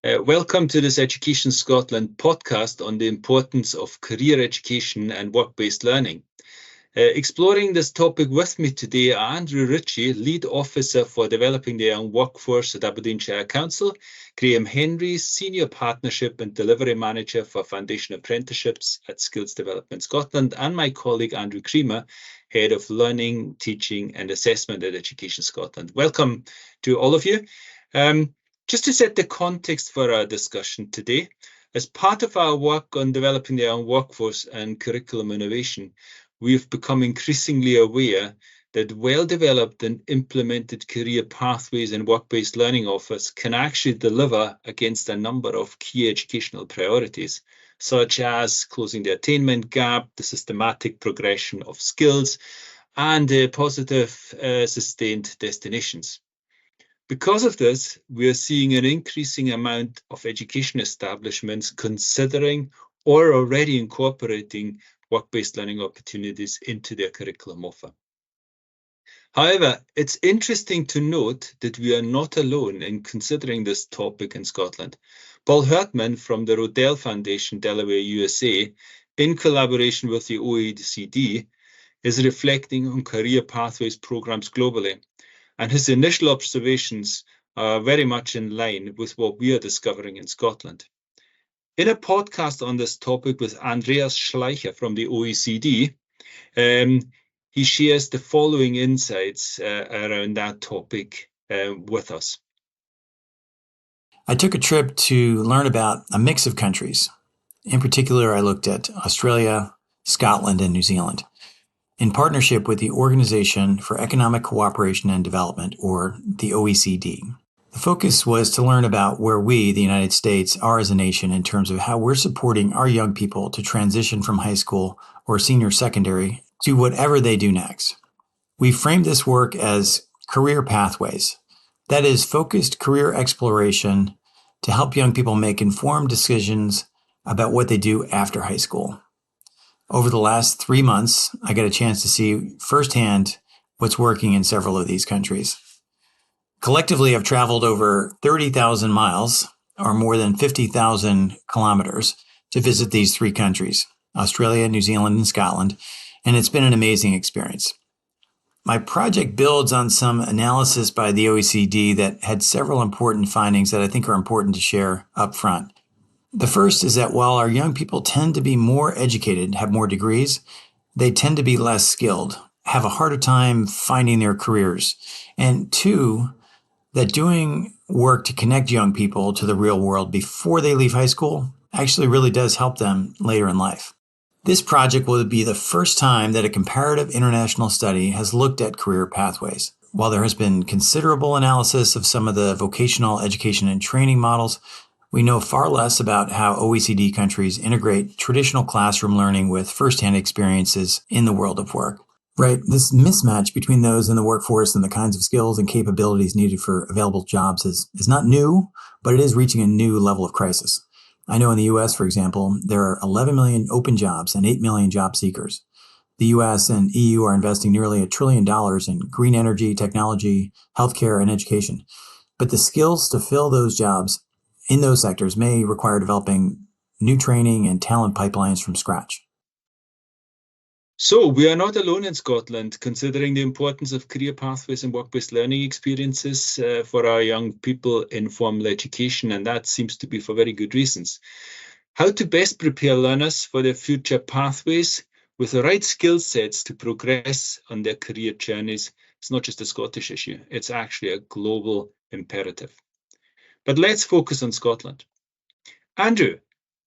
Welcome to this Education Scotland podcast on the importance of career education and work-based learning. Exploring this topic with me today are Andrew Ritchie, Lead Officer for Developing the Young Workforce at Aberdeenshire Council, Graeme Hendry, Senior Partnership and Delivery Manager for Foundation Apprenticeships at Skills Development Scotland, and my colleague Andrew Creamer, Head of Learning, Teaching and Assessment at Education Scotland. Welcome to all of you. Just to set the context for our discussion today, as part of our work on developing the young workforce and curriculum innovation, we've become increasingly aware that well-developed and implemented career pathways and work-based learning offers can actually deliver against a number of key educational priorities, such as closing the attainment gap, the systematic progression of skills, and positive sustained destinations. Because of this, we are seeing an increasing amount of education establishments considering or already incorporating work-based learning opportunities into their curriculum offer. However, it's interesting to note that we are not alone in considering this topic in Scotland. Paul Hertman from the Rodell Foundation, Delaware, USA, in collaboration with the OECD, is reflecting on career pathways programs globally. And his initial observations are very much in line with what we are discovering in Scotland. In a podcast on this topic with Andreas Schleicher from the OECD, he shares the following insights around that topic with us. I took a trip to learn about a mix of countries. In particular, I looked at Australia, Scotland, and New Zealand, in partnership with the Organization for Economic Cooperation and Development, or the OECD. The focus was to learn about where we, the United States, are as a nation in terms of how we're supporting our young people to transition from high school or senior secondary to whatever they do next. We framed this work as career pathways, that is, focused career exploration to help young people make informed decisions about what they do after high school. Over the last 3 months, I got a chance to see firsthand what's working in several of these countries. Collectively, I've traveled over 30,000 miles, or more than 50,000 kilometers, to visit these 3 countries, Australia, New Zealand, and Scotland, and it's been an amazing experience. My project builds on some analysis by the OECD that had several important findings that I think are important to share up front. The first is that while our young people tend to be more educated, have more degrees, they tend to be less skilled, have a harder time finding their careers. And 2, that doing work to connect young people to the real world before they leave high school actually really does help them later in life. This project will be the first time that a comparative international study has looked at career pathways. While there has been considerable analysis of some of the vocational education and training models, we know far less about how OECD countries integrate traditional classroom learning with firsthand experiences in the world of work. Right, this mismatch between those in the workforce and the kinds of skills and capabilities needed for available jobs is not new, but it is reaching a new level of crisis. I know in the US, for example, there are 11 million open jobs and 8 million job seekers. The US and EU are investing nearly $1 trillion in green energy, technology, healthcare, and education. But the skills to fill those jobs in those sectors may require developing new training and talent pipelines from scratch. So we are not alone in Scotland, considering the importance of career pathways and work-based learning experiences for our young people in formal education, and that seems to be for very good reasons. How to best prepare learners for their future pathways with the right skill sets to progress on their career journeys is not just a Scottish issue, it's actually a global imperative. But let's focus on Scotland. Andrew,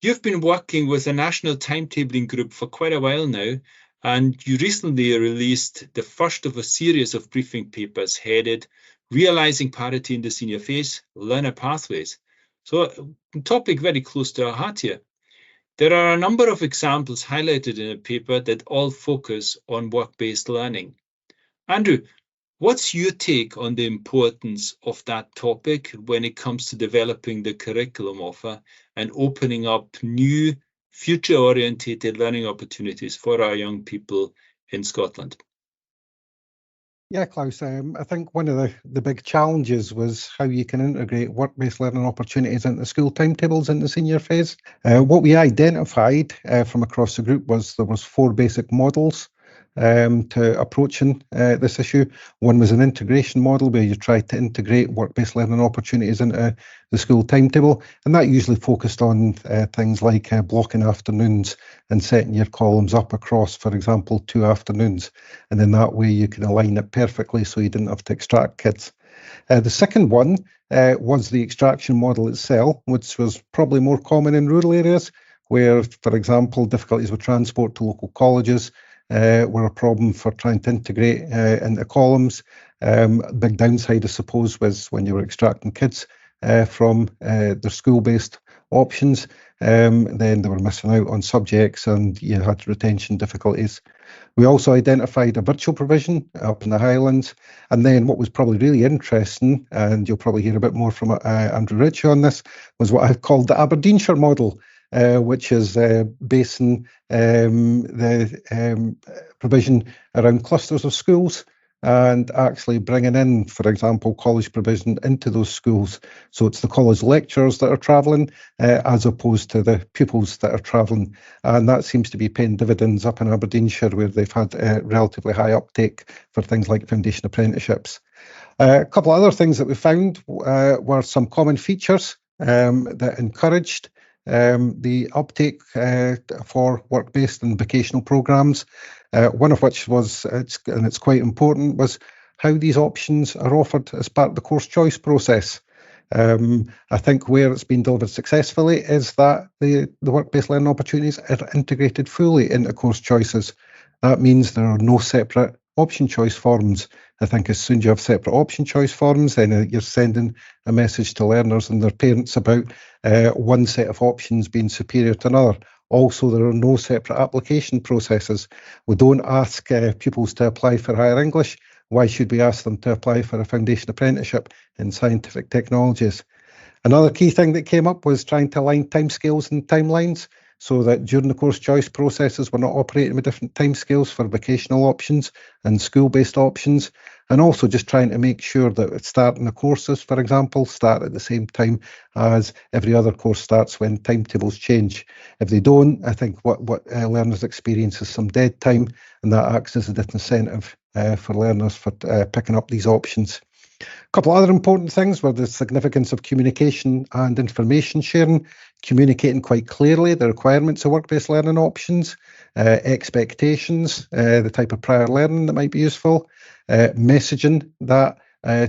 you've been working with a national timetabling group for quite a while now, and you recently released the first of a series of briefing papers headed Realising Parity in the Senior Phase, Learner Pathways. So a topic very close to our heart here. There are a number of examples highlighted in the paper that all focus on work-based learning. Andrew, what's your take on the importance of that topic when it comes to developing the curriculum offer and opening up new future-orientated learning opportunities for our young people in Scotland? Yeah, Klaus, I think one of the big challenges was how you can integrate work-based learning opportunities into school timetables in the senior phase. What we identified from across the group was there was 4 basic models to approaching this issue. One was an integration model where you tried to integrate work-based learning opportunities into the school timetable, and that usually focused on things like blocking afternoons and setting your columns up across, for example, 2 afternoons, and then that way you can align it perfectly so you didn't have to extract kids. The second one was the extraction model itself, which was probably more common in rural areas where, for example, difficulties with transport to local colleges were a problem for trying to integrate into columns. Big downside, I suppose, was when you were extracting kids from their school-based options, then they were missing out on subjects and you had retention difficulties. We also identified a virtual provision up in the Highlands. And then what was probably really interesting, and you'll probably hear a bit more from Andrew Ritchie on this, was what I've called the Aberdeenshire model, which is basing the provision around clusters of schools and actually bringing in, for example, college provision into those schools. So it's the college lecturers that are travelling as opposed to the pupils that are travelling. And that seems to be paying dividends up in Aberdeenshire, where they've had relatively high uptake for things like Foundation Apprenticeships. A couple of other things that we found were some common features that encouraged the uptake for work-based and vocational programmes. One of which was, and it's quite important, was how these options are offered as part of the course choice process. I think where it's been delivered successfully is that the work-based learning opportunities are integrated fully into course choices. That means there are no separate option choice forms. I think as soon as you have separate option choice forms, then you're sending a message to learners and their parents about one set of options being superior to another. Also, there are no separate application processes. We don't ask pupils to apply for higher English. Why should we ask them to apply for a foundation apprenticeship in scientific technologies? Another key thing that came up was trying to align timescales and timelines so that during the course choice processes, we're not operating with different timescales for vocational options and school-based options, and also just trying to make sure that starting the courses, for example, start at the same time as every other course starts when timetables change. If they don't, I think what learners experience is some dead time, and that acts as a disincentive for learners for picking up these options. A couple of other important things were the significance of communication and information sharing, communicating quite clearly the requirements of work-based learning options, expectations, the type of prior learning that might be useful, messaging that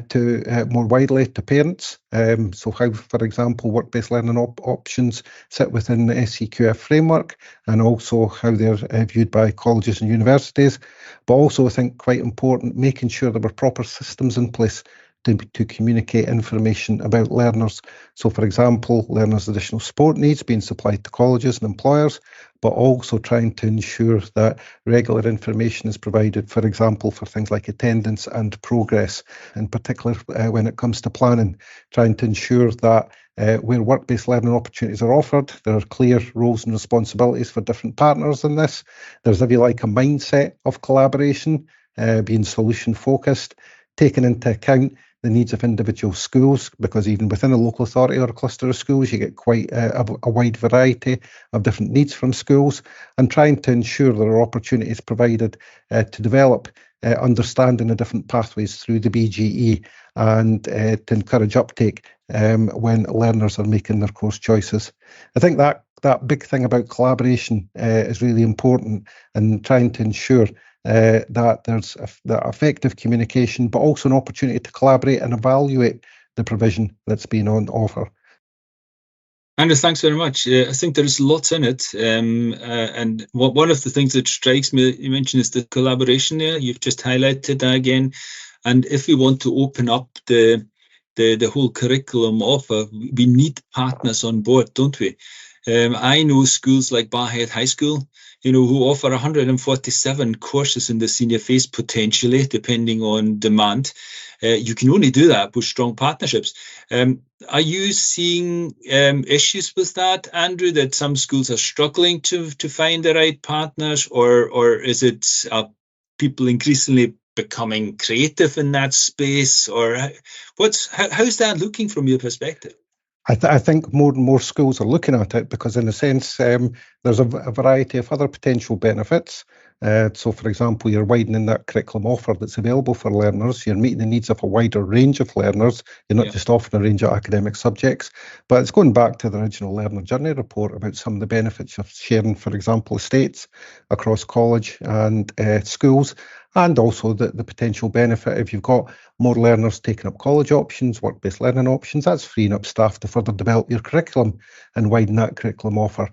to more widely to parents. So how, for example, work-based learning options sit within the SCQF framework, and also how they're viewed by colleges and universities. But also, I think quite important, making sure there were proper systems in place to communicate information about learners. So, for example, learners' additional support needs being supplied to colleges and employers, but also trying to ensure that regular information is provided, for example, for things like attendance and progress, in particular when it comes to planning, trying to ensure that where work-based learning opportunities are offered, there are clear roles and responsibilities for different partners in this. There's, if you like, a mindset of collaboration, being solution-focused, taking into account the needs of individual schools, because even within a local authority or a cluster of schools, you get quite a wide variety of different needs from schools, and trying to ensure there are opportunities provided to develop understanding of different pathways through the BGE, and to encourage uptake when learners are making their course choices. I think that big thing about collaboration is really important, and trying to ensure that there's that effective communication, but also an opportunity to collaborate and evaluate the provision that's been on offer. Andrew, thanks very much. I think there's lots in it. And one of the things that strikes me, you mentioned, is the collaboration there. You've just highlighted that again. And if we want to open up the whole curriculum offer, we need partners on board, don't we? I know schools like Barhead High School, who offer 147 courses in the senior phase potentially, depending on demand. You can only do that with strong partnerships. Are you seeing issues with that, Andrew, that some schools are struggling to find the right partners, or is it people increasingly becoming creative in that space, or how's that looking from your perspective? I think more and more schools are looking at it because, in a sense, there's a variety of other potential benefits. So, for example, you're widening that curriculum offer that's available for learners. You're meeting the needs of a wider range of learners. You're not just offering a range of academic subjects. But it's going back to the original Learner Journey report about some of the benefits of sharing, for example, estates across college and schools. And also the potential benefit if you've got more learners taking up college options, work-based learning options, that's freeing up staff to further develop your curriculum and widen that curriculum offer.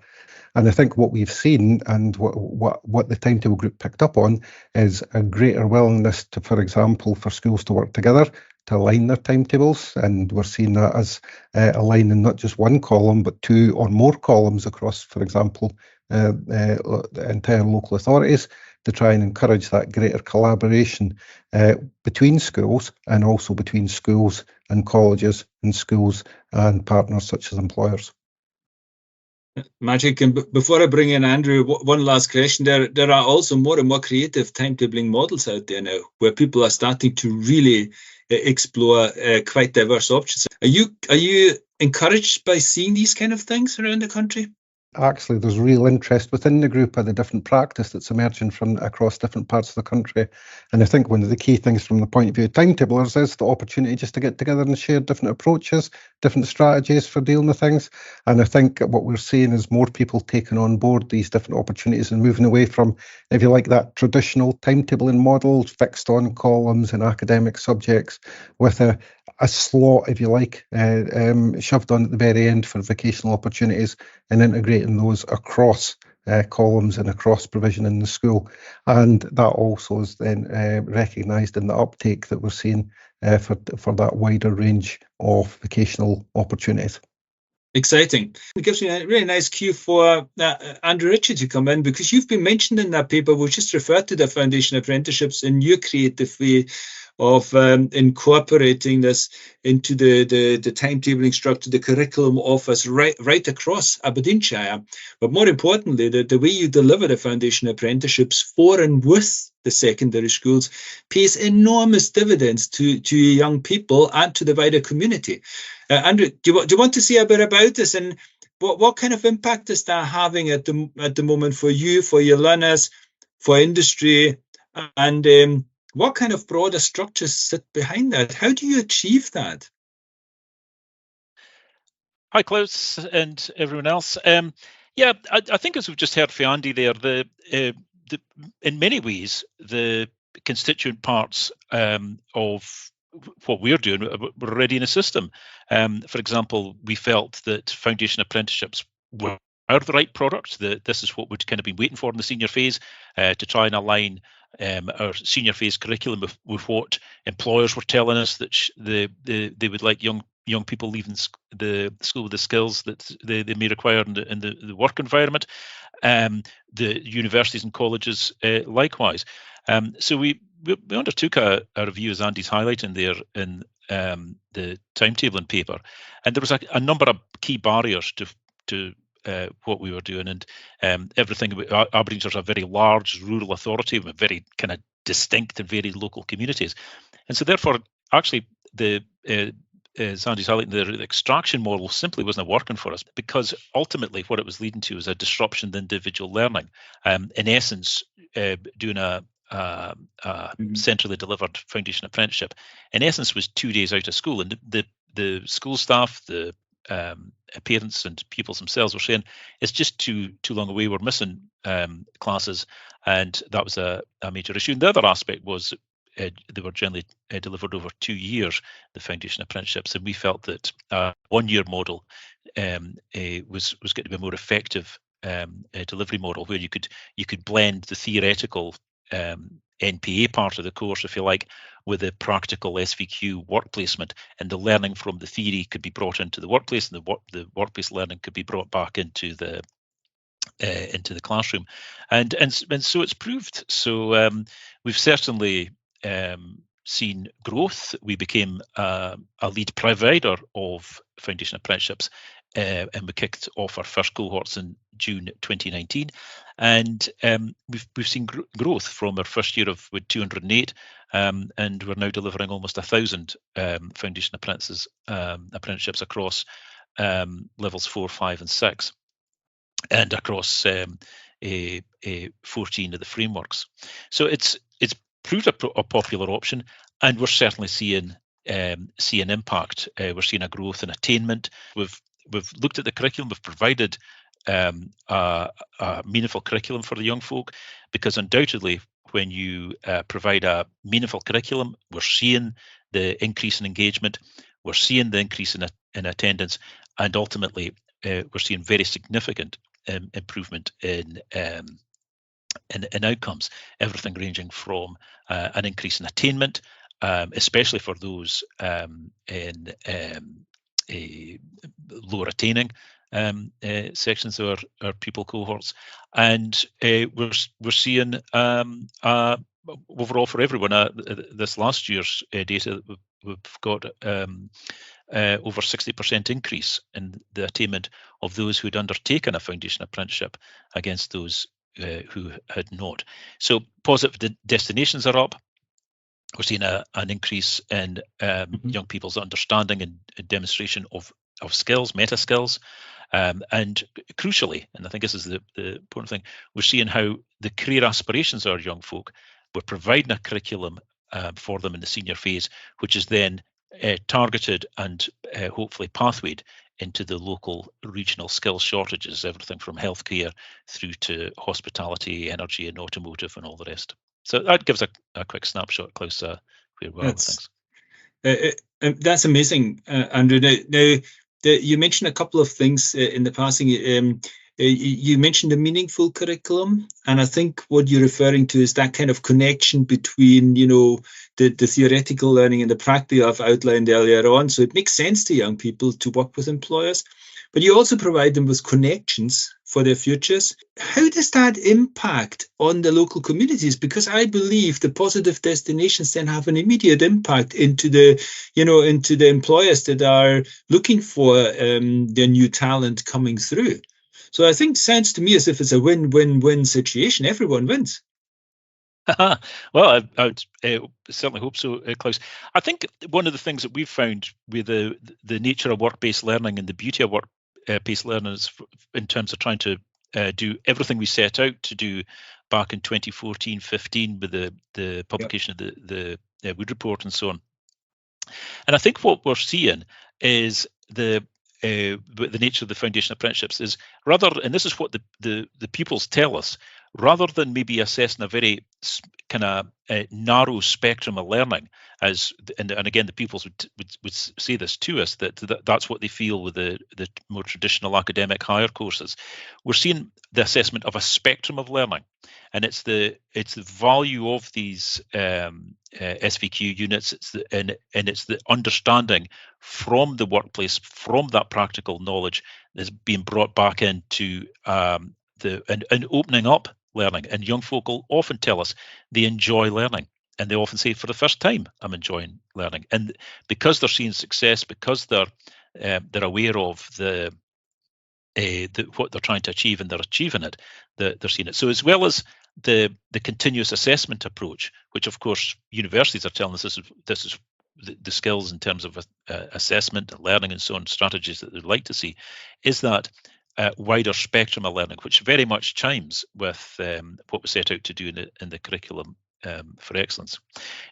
And I think what we've seen and what the timetable group picked up on is a greater willingness to, for example, for schools to work together to align their timetables. And we're seeing that as aligning not just one column, but 2 or more columns across, for example, the entire local authorities, to try and encourage that greater collaboration between schools and also between schools and colleges and schools and partners such as employers. Magic. And before I bring in Andrew, one last question. There are also more and more creative timetabling models out there now, where people are starting to really explore quite diverse options. Are you encouraged by seeing these kind of things around the country? Actually, there's real interest within the group of the different practice that's emerging from across different parts of the country. And I think one of the key things from the point of view of timetablers is the opportunity just to get together and share different approaches, different strategies for dealing with things. And I think what we're seeing is more people taking on board these different opportunities and moving away from, if you like, that traditional timetabling model, fixed on columns and academic subjects, with a slot, if you like, shoved on at the very end for vocational opportunities, and integrating those across columns and across provision in the school. And that also is then recognised in the uptake that we're seeing for that wider range of vocational opportunities. Exciting. It gives me a really nice cue for Andrew Ritchie to come in, because you've been mentioned in that paper. We just referred to the Foundation Apprenticeships in your creative way of incorporating this into the timetabling structure, the curriculum office right across Aberdeenshire. But more importantly, the way you deliver the Foundation Apprenticeships for and with the secondary schools pays enormous dividends to young people and to the wider community. Andrew, do you want to say a bit about this, and what kind of impact is that having at the moment for you, for your learners, for industry, and what kind of broader structures sit behind that? How do you achieve that? Hi, Klaus and everyone else. I think as we've just heard from Andy there, in many ways, the constituent parts of what we're doing were already in a system. For example, we felt that Foundation Apprenticeships were the right product, that this is what we'd kind of been waiting for in the senior phase, to try and align our senior phase curriculum with what employers were telling us that they would like young people leaving the school with the skills that they may require in the work environment. The universities and colleges likewise. So we undertook a review, as Andy's highlighting there, in the timetabling paper, and there was a number of key barriers to what we were doing, and everything. Aberdeenshire is a very large rural authority with very kind of distinct and varied local communities, and so therefore, actually, as Andy's highlighting, the extraction model simply wasn't working for us, because ultimately what it was leading to was a disruption in individual learning. In essence, doing a centrally delivered foundation apprenticeship, in essence, was 2 days out of school, and the school staff, the parents and pupils themselves were saying it's just too long away. We're missing classes, and that was a major issue. And the other aspect was they were generally delivered over 2 years, the foundation apprenticeships, and we felt that a 1-year model was going to be a more effective delivery model, where you could blend the theoretical NPA part of the course, if you like, with the practical SVQ work placement, and the learning from the theory could be brought into the workplace, and the workplace learning could be brought back into the classroom, and so it's proved. So we've certainly seen growth. We became a lead provider of foundation apprenticeships, and we kicked off our first cohorts in June 2019, and we've seen growth from our first year with 208 and we're now delivering almost 1,000 foundation apprenticeships across levels 4, 5, and 6, and across 14 of the frameworks. So it's proved a popular option, and we're certainly seeing impact. We're seeing a growth in attainment. We've looked at the curriculum. We've provided a meaningful curriculum for the young folk, because undoubtedly, when you provide a meaningful curriculum, we're seeing the increase in engagement, we're seeing the increase in attendance, and ultimately we're seeing very significant improvement in outcomes, everything ranging from an increase in attainment, especially for those in lower attaining sections of our pupil cohorts, and we're seeing overall for everyone. This last year's data, we've got over 60% increase in the attainment of those who'd undertaken a foundation apprenticeship against those who had not. So positive destinations are up. We're seeing an increase in young people's understanding and demonstration of skills, meta skills, and crucially, and I think this is the important thing, we're seeing how the career aspirations of our young folk, we're providing a curriculum for them in the senior phase, which is then targeted and hopefully pathwayed into the local regional skill shortages, everything from healthcare through to hospitality, energy and automotive and all the rest. So that gives a quick snapshot, Klaus, where we are with things. That's amazing, Andrew. Now you mentioned a couple of things in the passing. You mentioned a meaningful curriculum, and I think what you're referring to is that kind of connection between, the theoretical learning and the practical I've outlined earlier on. So it makes sense to young people to work with employers, but you also provide them with connections for their futures. How does that impact on the local communities? Because I believe the positive destinations then have an immediate impact into the employers that are looking for their new talent coming through. So I think it sounds to me as if it's a win-win-win situation. Everyone wins. Well, I would certainly hope so, Klaus. I think one of the things that we've found with the nature of work-based learning and the beauty of work-based learning is in terms of trying to do everything we set out to do back in 2014-15 with the publication of the Wood Report and so on. And I think what we're seeing is the nature of the foundation apprenticeships is rather, and this is what the pupils tell us, rather than maybe assessing a very kind of narrow spectrum of learning, and again the pupils would say this to us, that's what they feel with the more traditional academic higher courses. We're seeing the assessment of a spectrum of learning, and it's the value of these SVQ units. It's the understanding from the workplace, from that practical knowledge that's being brought back into and opening up learning. And young folk will often tell us they enjoy learning, and they often say, for the first time, I'm enjoying learning. And because they're seeing success, because they're aware of what they're trying to achieve, and they're achieving it, they're seeing it. So as well as the continuous assessment approach, which of course universities are telling us this is the skills in terms of assessment and learning and so on, strategies that they'd like to see, is that wider spectrum of learning, which very much chimes with what we set out to do in the curriculum for excellence.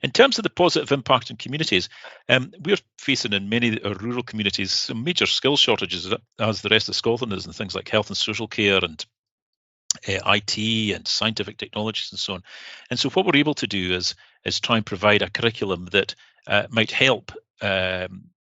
In terms of the positive impact in communities, we're facing in many rural communities some major skill shortages, as the rest of Scotland is, in things like health and social care and IT and scientific technologies and so on. And so what we're able to do is try and provide a curriculum that might help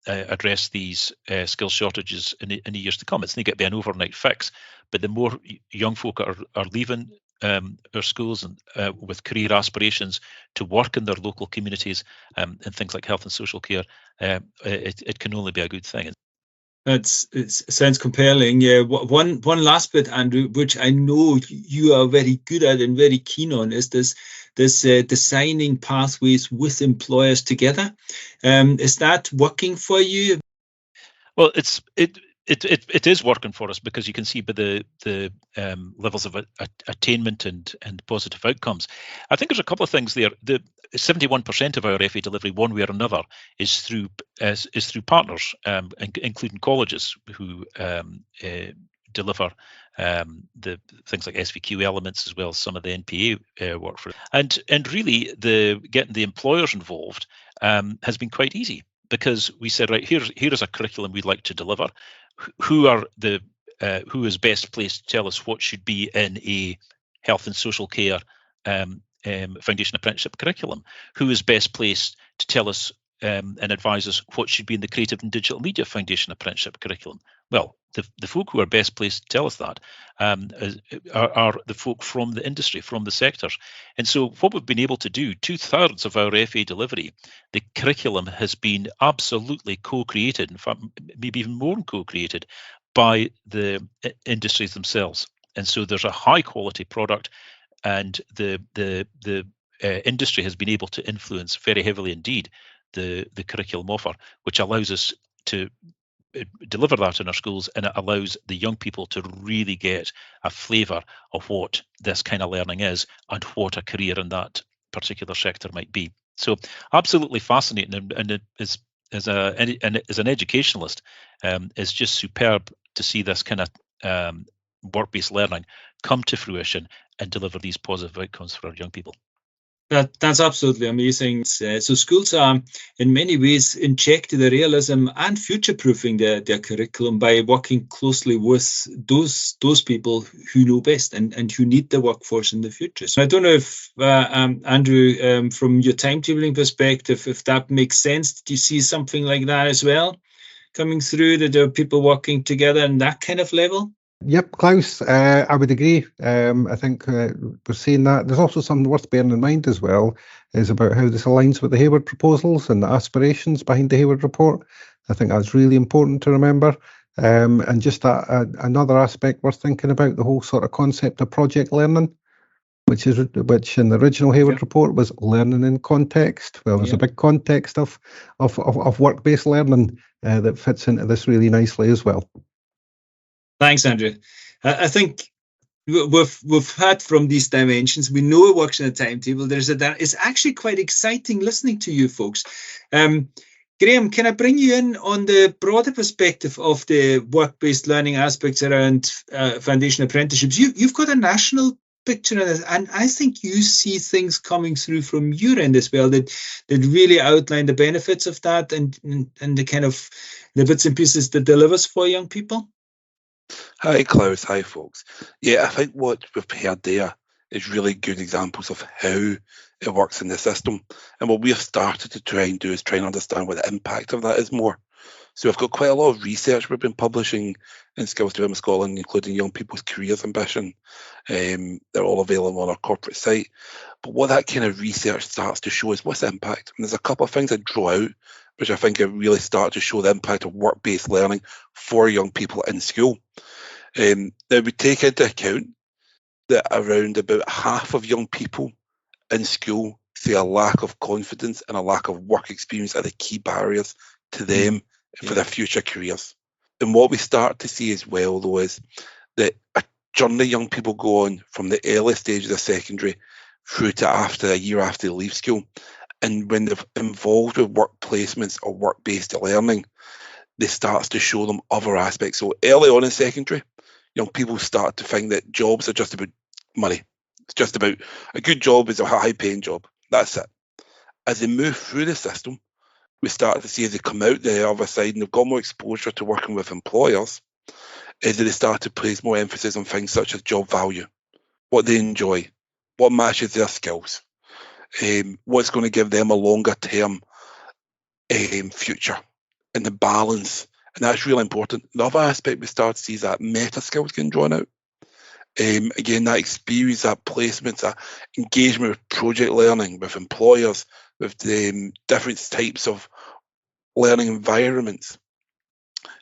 address these skill shortages in the years to come. It's not going to be an overnight fix, but the more young folk are leaving our schools and with career aspirations to work in their local communities and things like health and social care, it can only be a good thing. It sounds compelling. Yeah. One last bit, Andrew, which I know you are very good at and very keen on, is this designing pathways with employers together. Is that working for you? Well, it is working for us, because you can see by the levels of attainment and positive outcomes. I think there's a couple of things there. The 71% of our FA delivery, one way or another, is through partners, including colleges who deliver the things like SVQ elements, as well as some of the NPA work for it. And really, getting the employers involved has been quite easy, because we said, right, here is a curriculum we'd like to deliver. Who is best placed to tell us what should be in a health and social care Foundation Apprenticeship curriculum? Who is best placed to tell us and advise us what should be in the Creative and Digital Media Foundation Apprenticeship curriculum? Well, the folk who are best placed to tell us that are the folk from the industry, from the sectors. And so what we've been able to do, 2/3 of our FA delivery, the curriculum has been absolutely co-created, in fact, maybe even more than co-created, by the industries themselves. And so there's a high quality product, and the industry has been able to influence very heavily indeed the curriculum offer, which allows us to deliver that in our schools, and it allows the young people to really get a flavour of what this kind of learning is and what a career in that particular sector might be. So absolutely fascinating, and it is, as an educationalist, is just superb to see this kind of work-based learning come to fruition and deliver these positive outcomes for our young people. That's absolutely amazing. So schools are in many ways injecting the realism and future-proofing their curriculum by working closely with those people who know best and who need the workforce in the future. So I don't know if, Andrew, from your timetabling perspective, if that makes sense. Do you see something like that as well coming through, that there are people working together in that kind of level? Yep, Klaus, I would agree. I think we're seeing that. There's also something worth bearing in mind as well, is about how this aligns with the Hayward proposals and the aspirations behind the Hayward report. I think that's really important to remember. And just another aspect worth thinking about, the whole sort of concept of project learning, which in the original Hayward report was learning in context. Well, there's a big context of work-based learning that fits into this really nicely as well. Thanks, Andrew. I think we've heard from these dimensions. We know it works in a timetable. It's actually quite exciting listening to you folks. Graeme, can I bring you in on the broader perspective of the work-based learning aspects around Foundation Apprenticeships? You've got a national picture of this, and I think you see things coming through from your end as well that really outline the benefits of that and the kind of the bits and pieces that delivers for young people. Hi, Klaus. Hi, folks. Yeah, I think what we've heard there is really good examples of how it works in the system. And what we've started to try and do is try and understand what the impact of that is more. So we've got quite a lot of research we've been publishing in Skills Development Scotland, including young people's careers ambition. They're all available on our corporate site. But what that kind of research starts to show is what's the impact. And there's a couple of things I draw out, which I think really start to show the impact of work-based learning for young people in school. Now, we take into account that around about half of young people in school see a lack of confidence and a lack of work experience are the key barriers to them for their future careers. And what we start to see as well, though, is that a journey young people go on from the early stages of secondary through to after a year after they leave school. And when they're involved with work placements or work-based learning, this starts to show them other aspects. So early on in secondary, young people start to think that jobs are just about money. It's just about a good job is a high-paying job. That's it. As they move through the system, we start to see as they come out the other side and they've got more exposure to working with employers, is that they start to place more emphasis on things such as job value, what they enjoy, what matches their skills, what's going to give them a longer term future, and the balance. And that's really important. The other aspect we start to see is that meta skills getting drawn out. Again, that experience, that placement, that engagement with project learning, with employers, with different types of learning environments,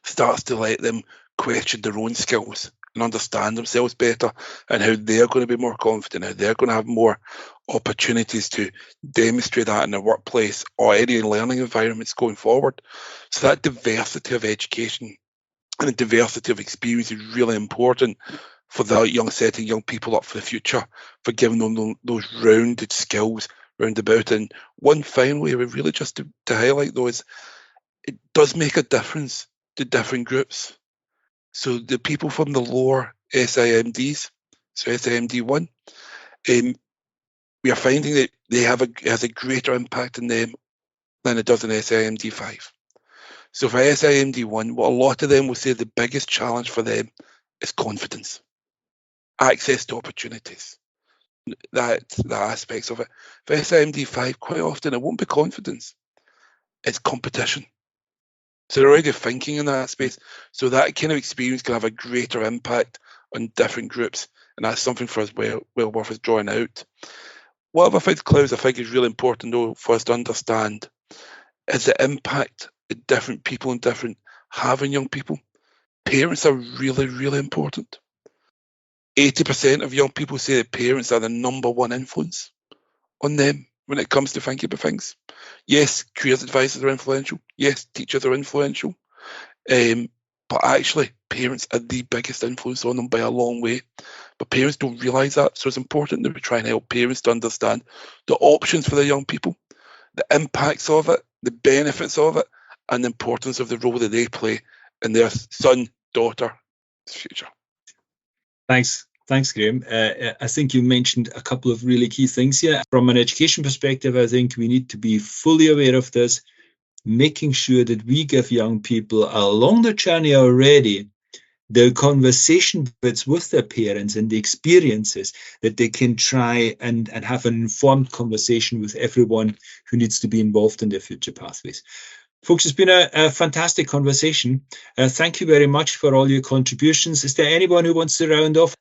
starts to let them question their own skills and understand themselves better, and how they're going to be more confident, how they're going to have more opportunities to demonstrate that in their workplace or any learning environments going forward. So that diversity of education and the diversity of experience is really important for that setting young people up for the future, for giving them those rounded skills roundabout. And one final area, really just to highlight though, is it does make a difference to different groups. So the people from the lower SIMDs, so SIMD1, we are finding that it has a greater impact on them than it does in SIMD5. So for SIMD1, what a lot of them will say the biggest challenge for them is confidence, access to opportunities, the aspects of it. For SIMD5, quite often it won't be confidence, it's competition. So they're already thinking in that space. So that kind of experience can have a greater impact on different groups, and that's something for us well worth us drawing out. What other things, Klaus, I think is really important though for us to understand is the impact that different people and different having young people. Parents are really, really important. 80% of young people say that parents are the number one influence on them when it comes to thinking about things. Yes, careers advisors are influential. Yes, teachers are influential. But actually, parents are the biggest influence on them by a long way. But parents don't realise that. So it's important that we try and help parents to understand the options for their young people, the impacts of it, the benefits of it, and the importance of the role that they play in their son, daughter's future. Thanks, Graeme. I think you mentioned a couple of really key things here. From an education perspective, I think we need to be fully aware of this, making sure that we give young people along the journey already the conversation bits with their parents and the experiences that they can try and have an informed conversation with everyone who needs to be involved in their future pathways. Folks, it's been a fantastic conversation. Thank you very much for all your contributions. Is there anyone who wants to round off?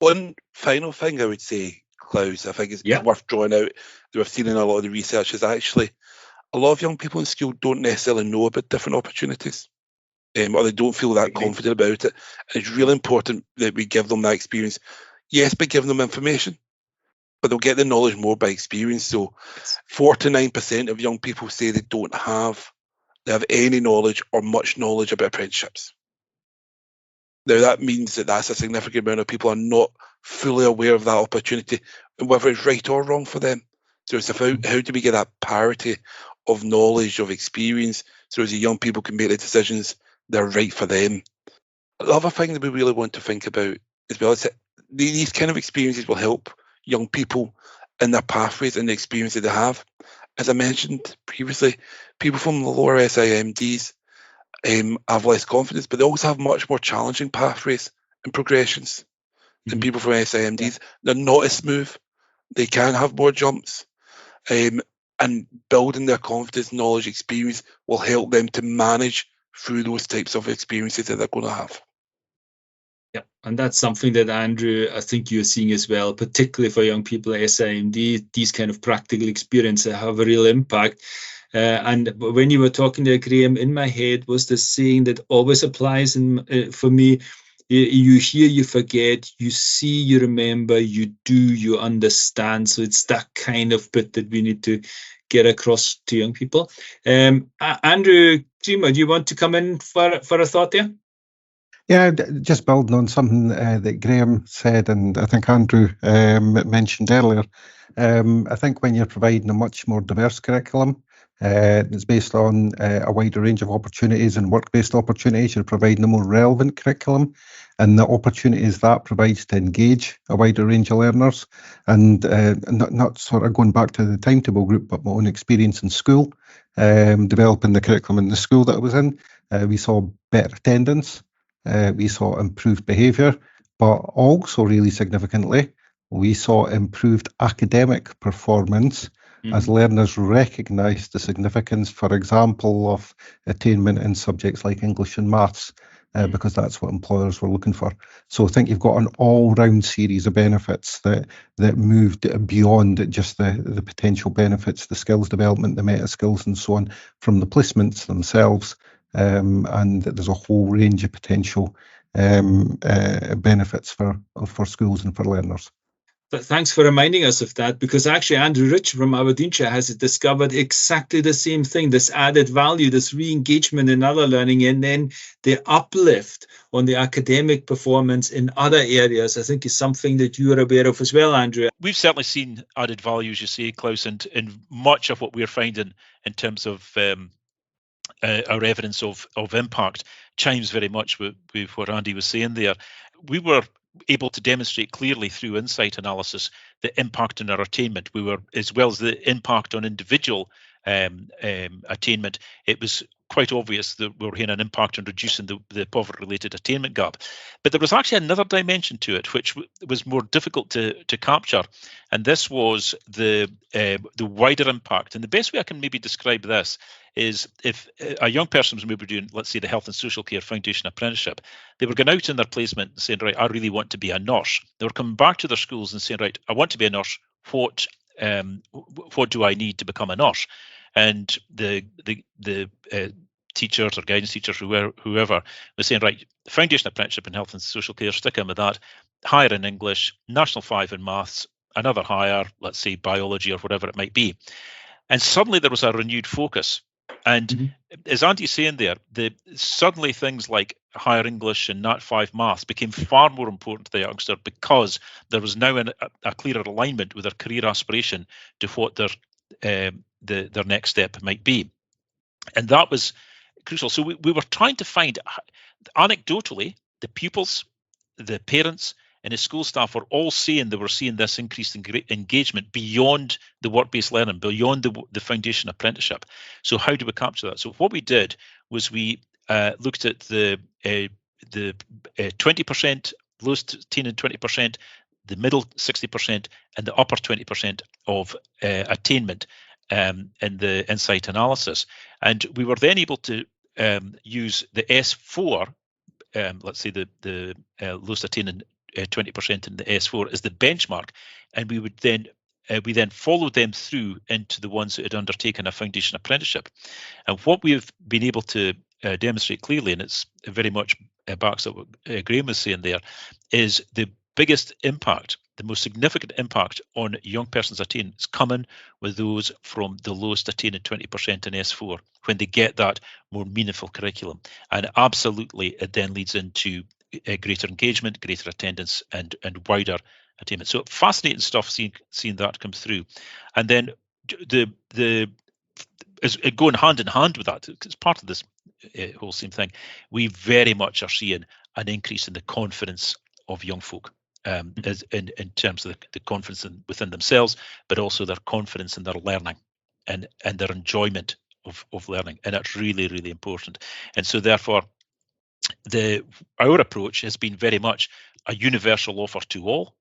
One final thing I would say, Klaus, I think is worth drawing out that we've seen in a lot of the research is actually a lot of young people in school don't necessarily know about different opportunities, or they don't feel that confident about it. And it's really important that we give them that experience. Yes, by giving them information, but they'll get the knowledge more by experience. So 49% of young people say they have any knowledge or much knowledge about apprenticeships. Now, that means that that's a significant amount of people are not fully aware of that opportunity, and whether it's right or wrong for them. So it's about how do we get that parity of knowledge, of experience, so as the young people can make the decisions that are right for them. The other thing that we really want to think about as well is that these kind of experiences will help young people in their pathways and the experience that they have. As I mentioned previously, people from the lower SIMDs have less confidence, but they also have much more challenging pathways and progressions than people from SIMDs. They're not as smooth. They can have more jumps. And building their confidence, knowledge, experience will help them to manage through those types of experiences that they're going to have. Yeah, and that's something that, Andrew, I think you're seeing as well, particularly for young people at SIMD. These kind of practical experiences have a real impact. And when you were talking there, Graeme, in my head was the saying that always applies for me. You hear, you forget, you see, you remember, you do, you understand. So it's that kind of bit that we need to get across to young people. Andrew, do you want to come in for a thought there? Yeah, just building on something that Graeme said, and I think Andrew mentioned earlier. I think when you're providing a much more diverse curriculum, it's based on a wider range of opportunities and work-based opportunities, you're providing a more relevant curriculum, and the opportunities that provides to engage a wider range of learners. And not sort of going back to the timetable group, but my own experience in school, developing the curriculum in the school that I was in, we saw better attendance. We saw improved behaviour, but also really significantly, we saw improved academic performance as learners recognised the significance, for example, of attainment in subjects like English and maths, because that's what employers were looking for. So I think you've got an all-round series of benefits that moved beyond just the potential benefits, the skills development, the meta skills and so on, from the placements themselves. And there's a whole range of potential benefits for schools and for learners. Thanks for reminding us of that, because actually Andrew Ritchie from Aberdeenshire has discovered exactly the same thing, this added value, this re-engagement in other learning, and then the uplift on the academic performance in other areas, I think is something that you are aware of as well, Andrew. We've certainly seen added value, as you say, Klaus, and much of what we're finding in terms of our evidence of impact chimes very much with what Andy was saying there. We were able to demonstrate clearly through insight analysis the impact on our attainment. We were, as well as the impact on individual attainment, it was quite obvious that we were having an impact on reducing the poverty-related attainment gap. But there was actually another dimension to it, which was more difficult to capture, and this was the wider impact. And the best way I can maybe describe this is, if a young person was maybe doing, let's say, the Health and Social Care Foundation Apprenticeship, they were going out in their placement and saying, right, I really want to be a nurse. They were coming back to their schools and saying, right, I want to be a nurse. What do I need to become a nurse? And the teachers or guidance teachers, whoever, was saying, right, Foundation Apprenticeship in Health and Social Care, stick in with that, higher in English, National 5 in maths, another higher, let's say biology or whatever it might be. And suddenly there was a renewed focus. And as Andy's saying there, suddenly things like higher English and Nat 5 maths became far more important to the youngster, because there was now a clearer alignment with their career aspiration to what their next step might be. And that was crucial. So we were trying to find, anecdotally, the pupils, the parents, and the school staff were all saying they were seeing this increased engagement beyond the work-based learning, beyond the foundation apprenticeship. So how do we capture that? So what we did was we looked at the 20%, lowest attained 20%, the middle 60%, and the upper 20% of attainment in the insight analysis. And we were then able to use the S4, let's say the lowest attained 20% in the S4 as the benchmark, and we would then followed them through into the ones that had undertaken a foundation apprenticeship. And what we have been able to demonstrate clearly, and it's very much backs up what Graeme was saying there, is the biggest impact, the most significant impact on young person's attainment is coming with those from the lowest attained 20% in S4, when they get that more meaningful curriculum. And absolutely, it then leads into greater engagement, greater attendance, and wider attainment. So fascinating stuff, seeing that come through. And then is going hand in hand with that, it's part of this whole same thing. We very much are seeing an increase in the confidence of young folk, as in terms of the confidence within themselves, but also their confidence in their learning and their enjoyment of learning. And that's really, really important. And so therefore, our approach has been very much a universal offer to all.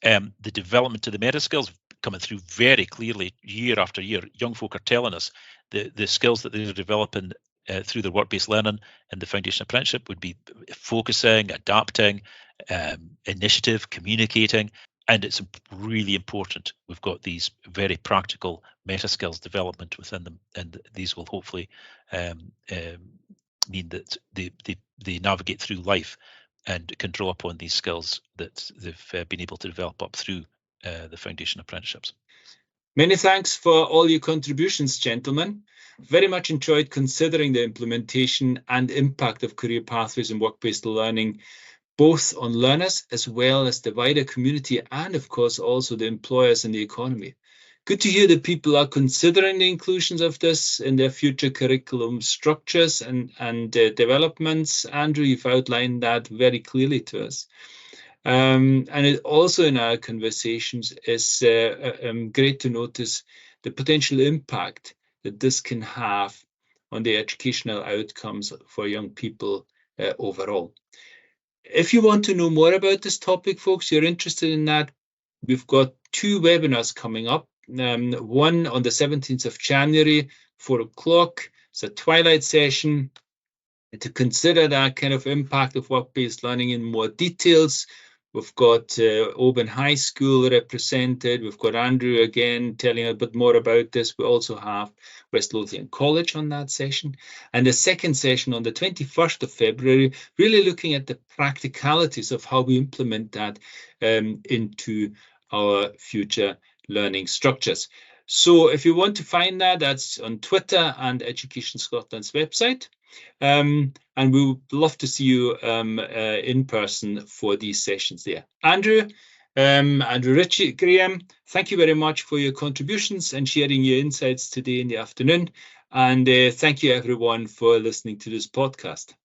The development of the meta skills coming through very clearly year after year. Young folk are telling us the skills that they're developing through their work-based learning and the foundation apprenticeship would be focusing, adapting, initiative, communicating, and it's really important. We've got these very practical meta skills development within them, and these will hopefully mean that they navigate through life and can draw upon these skills that they've been able to develop up through the foundation apprenticeships. Many thanks for all your contributions, gentlemen. Very much enjoyed considering the implementation and impact of career pathways and work-based learning, both on learners as well as the wider community, and of course also the employers and the economy. Good to hear that people are considering the inclusions of this in their future curriculum structures and developments. Andrew, you've outlined that very clearly to us. And it also in our conversations is great to notice the potential impact that this can have on the educational outcomes for young people overall. If you want to know more about this topic, folks, you're interested in that, we've got 2 webinars coming up. One on the 17th of January, 4 o'clock. It's a twilight session to consider that kind of impact of work-based learning in more details. We've got Oban High School represented. We've got Andrew again telling a bit more about this. We also have West Lothian College on that session. And the second session on the 21st of February, really looking at the practicalities of how we implement that into our future learning structures. So if you want to find that, that's on Twitter and Education Scotland's website. And we would love to see you in person for these sessions there. Andrew, Ritchie, Graeme, thank you very much for your contributions and sharing your insights today in the afternoon. And thank you everyone for listening to this podcast.